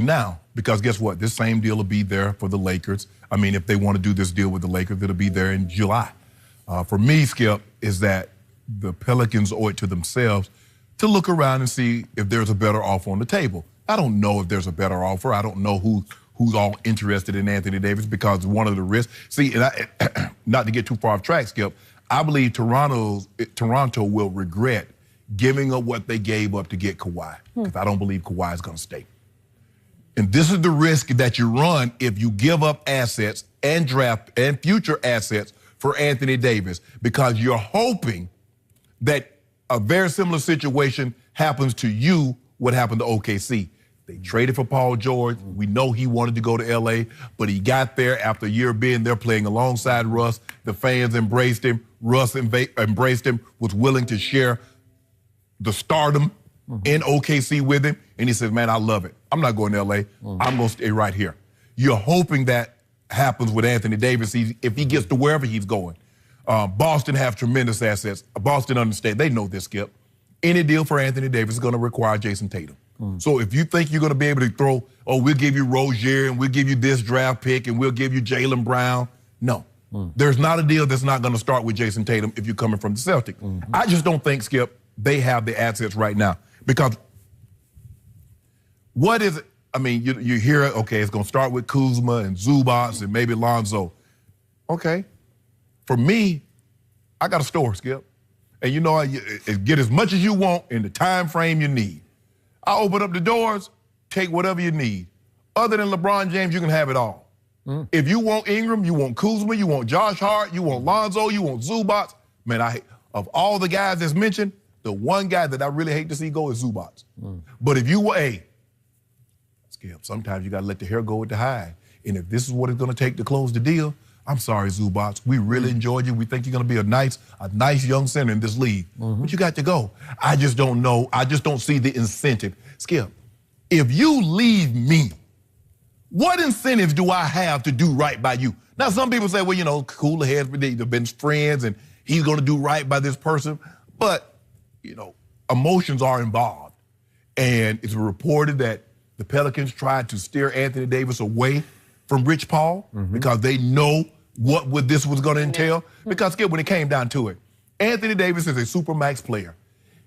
now, because guess what? This same deal will be there for the Lakers. I mean, if they want to do this deal with the Lakers, it'll be there in July. For me, Skip, is that the Pelicans owe it to themselves to look around and see if there's a better offer on the table. I don't know if there's a better offer. I don't know who's all interested in Anthony Davis, because one of the risks. See, and not to get too far off track, Skip, I believe Toronto will regret giving up what they gave up to get Kawhi, because I don't believe Kawhi is going to stay. And this is the risk that you run if you give up assets and draft and future assets for Anthony Davis, because you're hoping that a very similar situation happens to you, what happened to OKC. They traded for Paul George. We know he wanted to go to L.A., but he got there after a year being there playing alongside Russ. The fans embraced him. Russ embraced him, was willing to share the stardom in OKC with him. And he says, man, I love it. I'm not going to L.A. I'm going to stay right here. You're hoping that happens with Anthony Davis if he gets to wherever he's going. Boston have tremendous assets. Boston understand. They know this, Skip. Any deal for Anthony Davis is going to require Jason Tatum. So if you think you're going to be able to throw, oh, we'll give you Rozier and we'll give you this draft pick and we'll give you Jaylen Brown. No. There's not a deal that's not going to start with Jason Tatum if you're coming from the Celtics. I just don't think, Skip, they have the assets right now. Because what is it? I mean, you hear it, okay, it's going to start with Kuzma and Zubac and maybe Lonzo. Okay. For me, I got a store, Skip. And you know, get as much as you want in the time frame you need. I open up the doors, take whatever you need. Other than LeBron James, you can have it all. If you want Ingram, you want Kuzma, you want Josh Hart, you want Lonzo, you want Zubac. Man, of all the guys that's mentioned, the one guy that I really hate to see go is Zubac. But if you were, hey, Skip, sometimes you got to let the hair go with the hide. And if this is what it's going to take to close the deal, I'm sorry, Zubac. We really enjoyed you. We think you're going to be a nice young center in this league. But you got to go. I just don't know. I just don't see the incentive. Skip, if you leave me, what incentives do I have to do right by you? Now, some people say, well, you know, cooler heads, they've been friends and he's going to do right by this person. But, you know, emotions are involved. And it's reported that the Pelicans tried to steer Anthony Davis away from Rich Paul because they know what this was going to entail. Because, Skip, when it came down to it, Anthony Davis is a supermax player.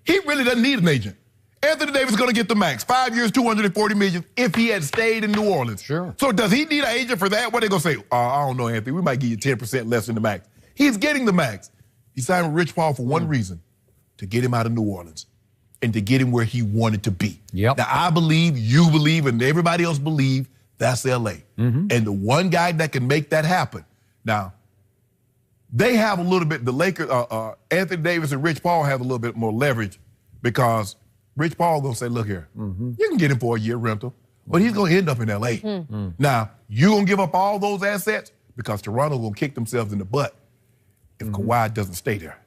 He really doesn't need an agent. Anthony Davis is going to get the max. 5 years, $240 million if he had stayed in New Orleans. Sure. So does he need an agent for that? What are they going to say? I don't know, Anthony. We might give you 10% less than the max. He's getting the max. He signed with Rich Paul for one reason, to get him out of New Orleans and to get him where he wanted to be. Now, I believe, you believe, and everybody else believe that's L.A. And the one guy that can make that happen. Now, they have a little bit, the Lakers, Anthony Davis and Rich Paul have a little bit more leverage because Rich Paul going to say, look here, you can get him for a year rental, but he's going to end up in L.A. Now, you going to give up all those assets because Toronto going to kick themselves in the butt if Kawhi doesn't stay there.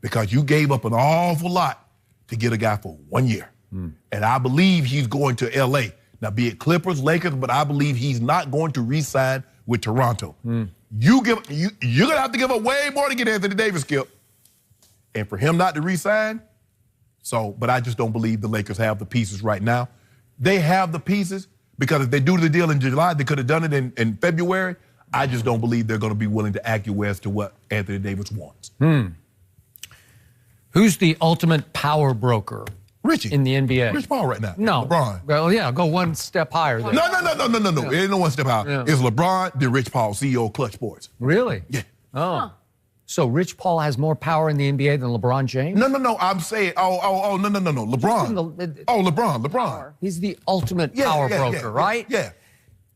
Because you gave up an awful lot to get a guy for 1 year. And I believe he's going to L.A. Now, be it Clippers, Lakers, but I believe he's not going to re-sign with Toronto. You're going to have to give up way more to get Anthony Davis, Skip. And for him not to re-sign, but I just don't believe the Lakers have the pieces right now. They have the pieces because if they do the deal in July, they could have done it in February. I just don't believe they're going to be willing to acquiesce to what Anthony Davis wants. Who's the ultimate power broker? Richie. In the NBA. Rich Paul right now. No. LeBron. Well, yeah, go one step higher there. No. It ain't no one step higher. It's LeBron, then Rich Paul, CEO of Clutch Sports. Really? Yeah. Oh. So Rich Paul has more power in the NBA than LeBron James? No. I'm saying, no. LeBron. LeBron. He's the ultimate power broker, right? Yeah.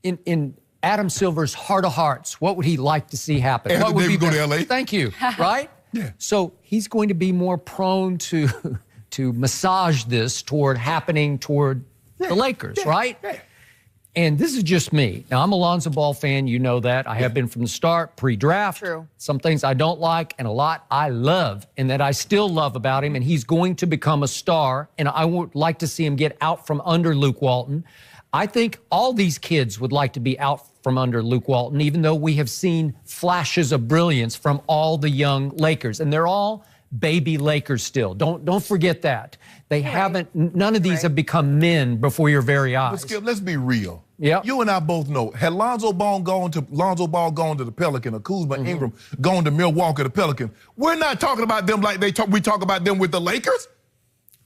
In Adam Silver's heart of hearts, what would he like to see happen? Anthony Davis go to L.A.? Thank you. Right? Yeah. So he's going to be more prone to massage this toward happening toward the Lakers, right? Yeah. And this is just me. Now, I'm a Lonzo Ball fan. You know that. I have been from the start, pre-draft. True. Some things I don't like and a lot I love and that I still love about him. And he's going to become a star. And I would like to see him get out from under Luke Walton. I think all these kids would like to be out from under Luke Walton, even though we have seen flashes of brilliance from all the young Lakers. And they're all baby Lakers still. Don't forget that. They haven't, none of these have become men before your very eyes. But Skip, let's be real. Yeah. You and I both know, had Lonzo Ball gone to the Pelican, or Kuzma Ingram gone to Milwaukee, the Pelican, we're not talking about them like we talk about them with the Lakers.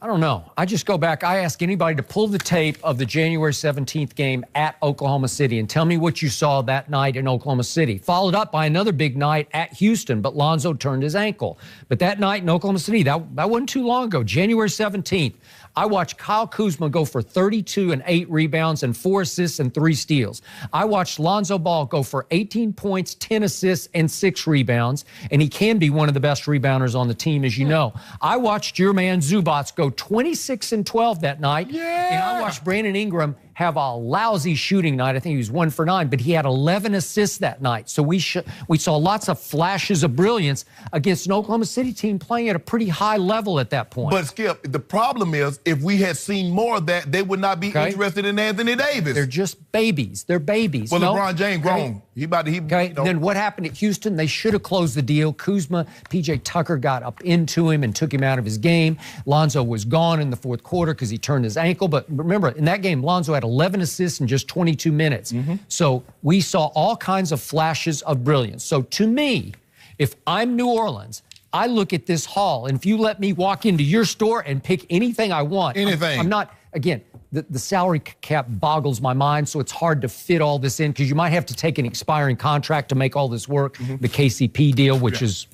I don't know. I just go back. I ask anybody to pull the tape of the January 17th game at Oklahoma City and tell me what you saw that night in Oklahoma City. Followed up by another big night at Houston, but Lonzo turned his ankle. But that night in Oklahoma City, that wasn't too long ago, January 17th, I watched Kyle Kuzma go for 32 and 8 rebounds and 4 assists and 3 steals. I watched Lonzo Ball go for 18 points, 10 assists, and 6 rebounds, and he can be one of the best rebounders on the team, as you know. I watched your man Zubac go 26 and 12 that night, and I watched Brandon Ingram have a lousy shooting night. I think he was 1 for 9, but he had 11 assists that night. So we saw lots of flashes of brilliance against an Oklahoma City team playing at a pretty high level at that point. But Skip, the problem is, if we had seen more of that, they would not be interested in Anthony Davis. They're just babies. They're babies. Well, LeBron James grown. Then what happened at Houston? They should have closed the deal. Kuzma, PJ Tucker got up into him and took him out of his game. Lonzo was gone in the fourth quarter because he turned his ankle. But remember, in that game, Lonzo had 11 assists in just 22 minutes. So we saw all kinds of flashes of brilliance. So to me, if I'm New Orleans, I look at this haul, and if you let me walk into your store and pick anything I want, I'm not, again, the salary cap boggles my mind, so it's hard to fit all this in because you might have to take an expiring contract to make all this work. The KCP deal, which is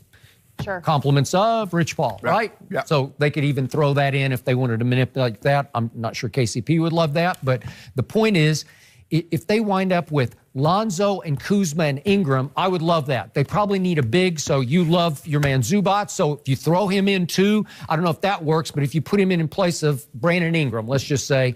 compliments of Rich Paul, right? So they could even throw that in if they wanted to manipulate that. I'm not sure KCP would love that, but the point is, if they wind up with Lonzo and Kuzma and Ingram, I would love that. They probably need a big, so you love your man Zubac, so if you throw him in too, I don't know if that works, but if you put him in place of Brandon Ingram, let's just say,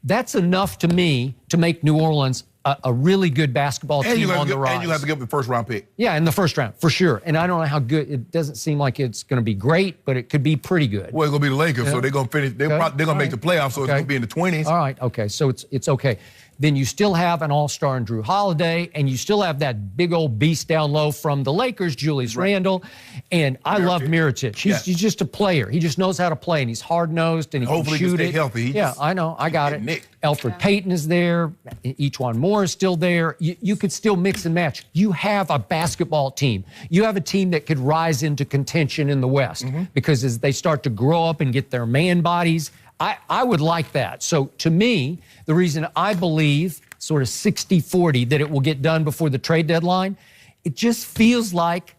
that's enough to me to make New Orleans a really good basketball team on the rise. And you have to give up the first-round pick. Yeah, in the first round, for sure. And I don't know how good, it doesn't seem like it's going to be great, but it could be pretty good. Well, it's going to be the Lakers, so they're going to finish, they're going to make the playoffs, so it's going to be in the 20s. All right, okay, so it's okay. Then you still have an all-star in Drew Holiday, and you still have that big old beast down low from the Lakers, Julius Randle. And I love Mirotic. He's just a player. He just knows how to play, and he's hard-nosed, and he can shoot it. Healthy. I know. I got it. Alfred Payton is there. Eachwan Moore is still there. You could still mix and match. You have a basketball team. You have a team that could rise into contention in the West because as they start to grow up and get their man bodies, I would like that. So to me, the reason I believe sort of 60-40 that it will get done before the trade deadline, it just feels like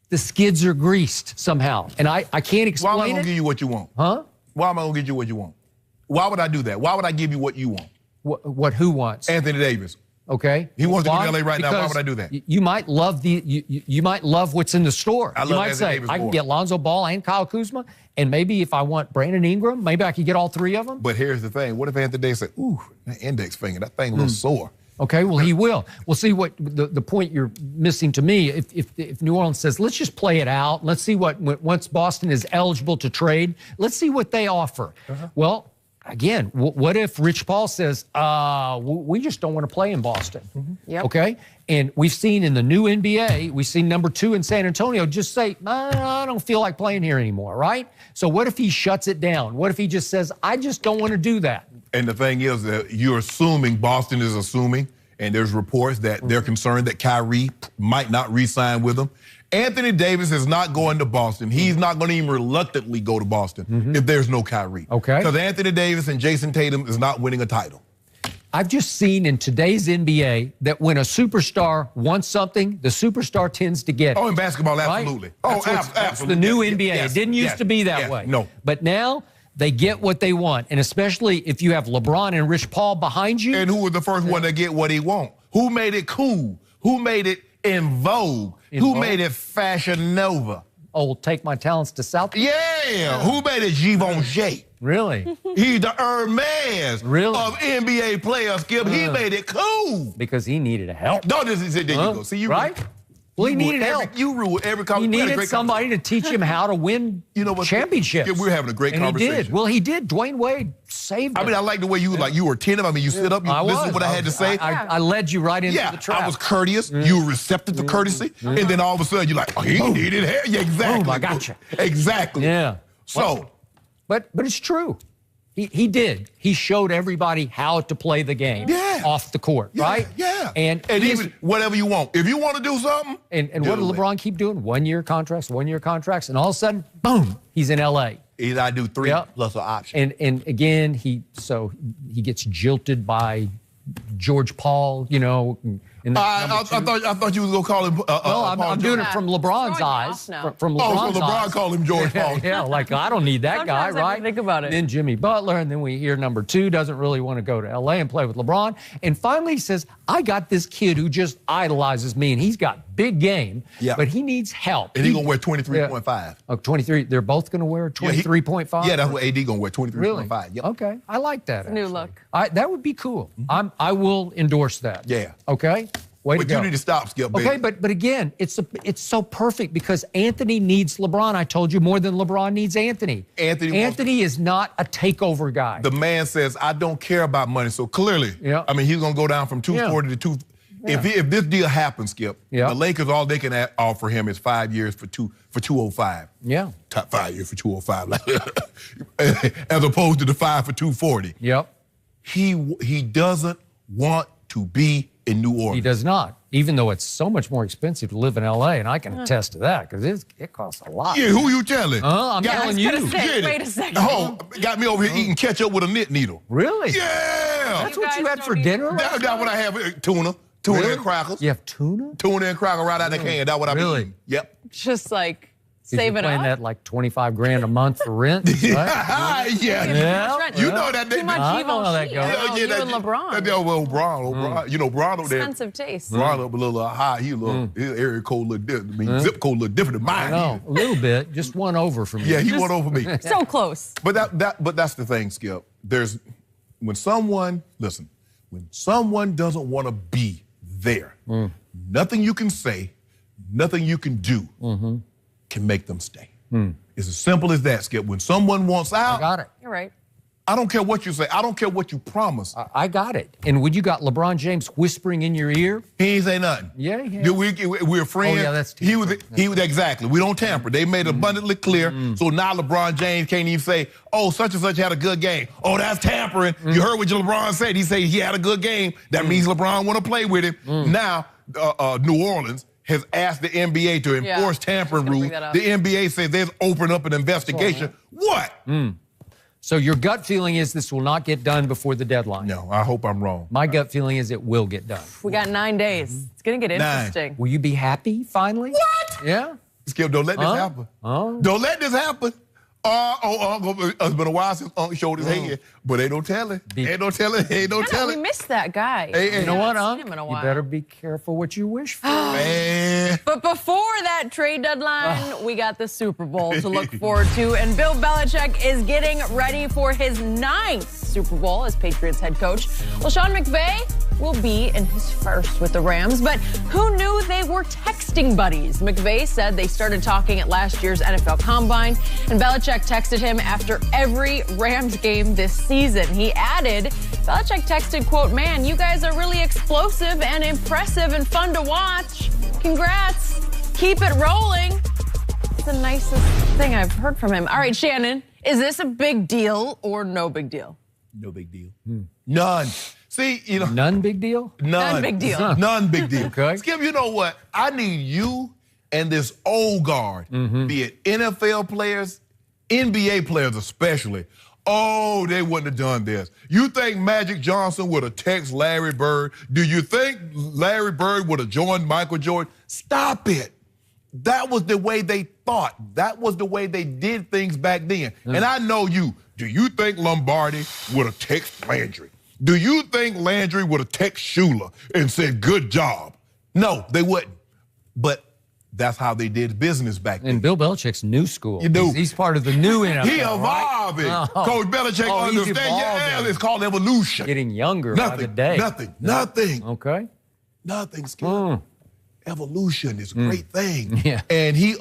the skids are greased somehow. And I can't explain it. Why am I going to give you what you want? Huh? Why am I going to give you what you want? Why would I do that? Why would I give you what you want? Who wants? Anthony Davis. Okay. He wants to go to LA right now. Why would I do that? You might love you might love what's in the store. I love you might Anthony say, Davis I can more. get Lonzo Ball and Kyle Kuzma, and maybe if I want Brandon Ingram, maybe I could get all 3 of them. But here's the thing. What if Anthony Davis said, ooh, that index finger, that thing a little sore? Okay, well, he will. We'll see what the point you're missing to me. If New Orleans says, let's just play it out. Let's see once Boston is eligible to trade, let's see what they offer. Well, again, what if Rich Paul says, we just don't want to play in Boston? Okay? And we've seen in the new NBA, we've seen number 2 in San Antonio just say, I don't feel like playing here anymore, right? So what if he shuts it down? What if he just says, I just don't want to do that? And the thing is that you're assuming, Boston is assuming, and there's reports that they're concerned that Kyrie might not re-sign with them. Anthony Davis is not going to Boston. He's not going to even reluctantly go to Boston if there's no Kyrie. Okay. Because Anthony Davis and Jason Tatum is not winning a title. I've just seen in today's NBA that when a superstar wants something, the superstar tends to get it. Oh, in basketball, absolutely. Right? Oh, That's absolutely. the new NBA. It didn't used to be that way. No. But now they get what they want, and especially if you have LeBron and Rich Paul behind you. And who was the first one to get what he want? Who made it cool? Who made it in vogue? Who made it fashion nova? Oh, take my talents to South. Yeah. Who made it Givenchy? Really? He's the Hermes of NBA players, Skip. He made it cool. Because he needed help. No, there you go. See, you right? Well, he needed help. You rule every He conversation. needed somebody to teach him how to win championships. We're having a great and conversation. He did. Well, he did. Dwayne Wade saved him. I mean, I like the way you you were attentive. I mean, you stood up, you listened to what I had to say. I led you right into the trap. I was courteous. You were receptive to courtesy. And then all of a sudden, you're like, oh, he needed help. Yeah, exactly. Boom, I got you. Exactly. Yeah. So. But it's true. He did. He showed everybody how to play the game off the court, right? Yeah. And even whatever you want. If you want to do something. And what did LeBron keep doing? 1 year contracts, 1 year contracts. And all of a sudden, boom, he's in L.A. Either I do 3 plus an option. And again, he gets jilted by George Paul, I thought you was gonna call him. No, I'm doing it from LeBron's eyes. From LeBron's LeBron eyes. called him George Paul. Yeah, like I don't need that guy, Sometimes I right? think about it. And then Jimmy Butler, and then we hear number 2 doesn't really want to go to LA and play with LeBron. And finally he says, I got this kid who just idolizes me, and he's got big game, but he needs help. And he's gonna wear 23.5. Oh, 23. They're both gonna wear 23.5? Yeah, that's what AD gonna wear, 23.5. Really? Yep. Okay. I like that. New look. That would be cool. I will endorse that. Yeah. Okay? Way to But go. you need to stop, Skip, baby. Okay, but again, it's so perfect because Anthony needs LeBron. I told you more than LeBron needs Anthony. Anthony is not a takeover guy. The man says, I don't care about money. So clearly, I mean, he's going to go down from 240 to 2. If this deal happens, Skip, the Lakers, all they can offer him is 5 years for 205. Yeah. Top 5 years for 205. As opposed to the 5 for 240. Yep. He doesn't want to be in New Orleans. He does not, even though it's so much more expensive to live in L.A., and I can attest to that because it costs a lot. Yeah, who you telling? I'm telling you. Wait a second. Oh, got me over here eating ketchup with a knit needle. Really? Yeah. That's what you had for dinner? That's what I have. Tuna and crackers. You have tuna? Tuna and cracker right out of the can. That's what I'm eating. Yep. Just like You're saving paying up. that like $25,000 a month for rent, right? Yeah. You know that. Too much I know how that Givenchy. goes. You and LeBron. Well, Bron. You know, Bron over there. Expensive taste. Bron up a little high. His area code a little different. I mean, zip code a little different than mine. No, a little bit. Just one over from you. Yeah, he went over me. So close. But that's the thing, Skip. When someone doesn't want to be there, nothing you can say, nothing you can do can make them stay. It's as simple as that, Skip. When someone wants out, I got it. You're right. I don't care what you say. I don't care what you promise. I got it. And when you got LeBron James whispering in your ear, He ain't say nothing. Yeah, yeah. We're friends. Oh, yeah, that's he was exactly. We don't tamper. They made it abundantly clear. So now LeBron James can't even say, "Oh, such and such had a good game." Oh, that's tampering. You heard what LeBron said. He said he had a good game. That means LeBron want to play with him. Now, New Orleans has asked the NBA to enforce tampering rules. The NBA says they've opened up an investigation. What? So your gut feeling is this will not get done before the deadline? No, I hope I'm wrong. My gut feeling is it will get done. We got 9 days. It's going to get interesting. Will you be happy finally? What? Yeah. Skip, don't let this happen. Don't let this happen. It's been a while since Unc showed his head, but ain't no telling. Ain't no telling. We missed that guy. You know what, Unc? Him in a You while. better be careful what you wish for. Man. But before that trade deadline, we got the Super Bowl to look forward to. And Bill Belichick is getting ready for his 9th Super Bowl as Patriots head coach. Well, Sean McVay will be in his first with the Rams, but who knew they were texting buddies? McVay said they started talking at last year's NFL Combine, and Belichick texted him after every Rams game this season. He added, Belichick texted, quote, "Man, you guys are really explosive and impressive and fun to watch. Congrats. Keep it rolling." It's the nicest thing I've heard from him. All right, Shannon, is this a big deal or no big deal? No big deal. None. See, None big deal? None big deal. None big deal. Okay. Skip, you know what? I need you and this old guard, be it NFL players, NBA players especially. Oh, they wouldn't have done this. You think Magic Johnson would have texted Larry Bird? Do you think Larry Bird would have joined Michael Jordan? Stop it. That was the way they thought. That was the way they did things back then. And I know you. Do you think Lombardi would have texted Landry? Do you think Landry would have texted Shula and said, "Good job"? No, they wouldn't. But that's how they did business back then. And Bill Belichick's new school. You do. He's part of the new NFL. He evolving. Right? Coach Belichick he's understands. Yeah, evolving. it's called evolution. Getting younger by the day. Nothing. Okay. Nothing, Skip. evolution is a great thing. Yeah. And he